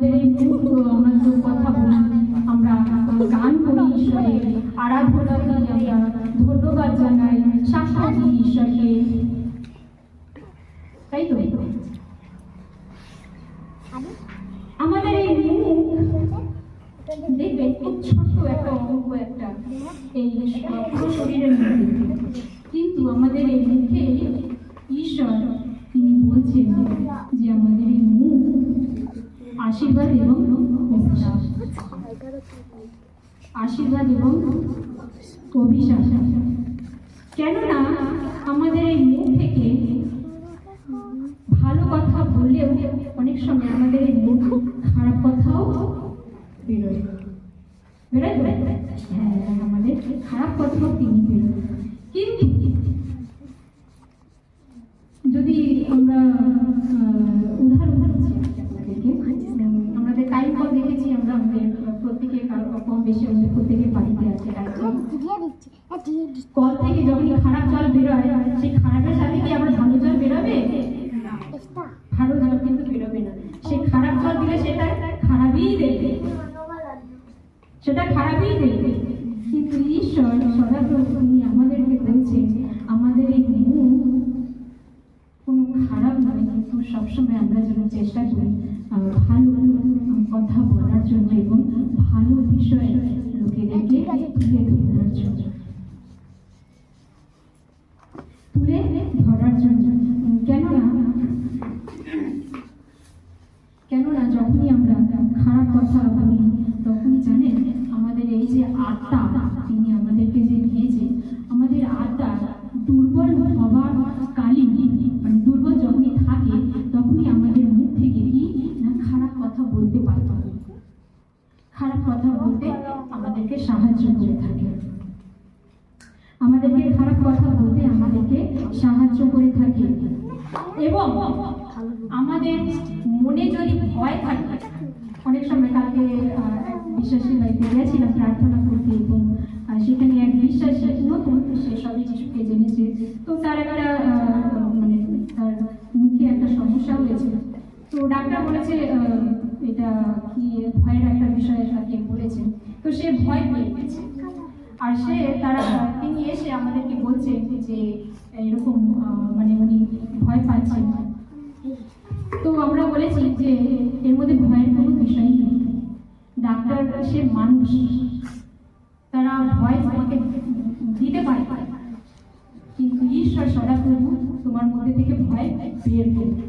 আমাদের এই মুখ আমরা তো কথা বলি, আমরা গান করি ঈশ্বরের আরাধনা করি, আমরা ধন্যবাদ জানাই, সাক্ষ্য দিই ঈশ্বরকে, তাই তো? আমাদের এই মুখ দেখবেন খুব ছোট্ট একটা অঙ্গ, একটা এই পুরো শরীরের মধ্যে, কিন্তু আমাদের এই মুখে ঈশ্বর তিনি বলছেন যে আমাদের এই মুখ আশীর্বাদ এবং অভিশাপ, আশীর্বাদ এবং অভিশাপ। কেননা আমাদের এই মুখ থেকে ভালো কথা বললেও অনেক সময় আমাদের এই মুখ খারাপ কথাও বেরোয়, হ্যাঁ, আমাদের খারাপ কথাও তিনি বেরোয়। কিন্তু যদি আমরা উদাহরণ দিচ্ছি আপনাদেরকে, আমাদের টাইম কল দেখেছি, আমরা আমাদের প্রত্যেকে কম বেশি আমাদের প্রত্যেকের বাড়িতে আছে কল থেকে যখন খারাপ জল বেরোয়, সেই খারাপের সাথে কি আবার ভালো জল বেরোবে? ভালো জল কিন্তু বেরোবে না। সেই খারাপ জল দিলে সেটা খারাপই দেবে, সেটা খারাপই দেবে। কিন্তু ঈশ্বর সদাপ্রভু তিনি আমাদেরকে বলছেন আমাদের এই মুখ কোনো খারাপ নয়, কিন্তু সবসময় আমরা যেন চেষ্টা করি ভালো কথা বলার জন্য এবং ভালো বিষয় লোকেদেরকে তুলে ধরার জন্য, তুলে ধরার জন্য। কেননা যখনই আমরা খারাপ কথা বলি তখনই জানেন আমাদের এই যে আত্মা তিনি আমাদেরকে যে দিয়েছে, আমাদের আত্মা দুর্বল হবার কালীন, মানে দুর্বল যখনই থাকে তখনই আমাদের মুখ থেকে কি না খারাপ কথা বলতে পারত, খারাপ কথা বলতে আমাদেরকে সাহায্য করে থাকে, আমাদেরকে খারাপ কথা বলতে আমাদেরকে সাহায্য করে থাকে। এবং আমাদের মনে যদি ভয় থাকে, অনেক সময় কালকে বিশ্বাসী বাড়িতে গেছিলাম প্রার্থনা করতে, এবং সেখানে এক বিশ্বাসী নতুন, সে সবই যিশুকে জেনেছে, তো তার একটা মানে তার মুখে একটা সমস্যা হয়েছে, তো ডাক্তার বলেছে এটা কি ভয়ের একটা বিষয় তাকে বলেছে, তো সে ভয় পেয়ে গেছে। আর তিনি এসে আমাদেরকে বলছে যে এরকম মানে উনি ভয় পাচ্ছেন। তো আমরা বলেছি যে এর মধ্যে ভয়ের কোনো বিষয় নেই, ডাক্তার সে মানুষ, তারা ভয় তোমাকে দিতে পারে, কিন্তু ঈশ্বর সদাপ্রভু তোমার মধ্যে থেকে ভয় বের করবে।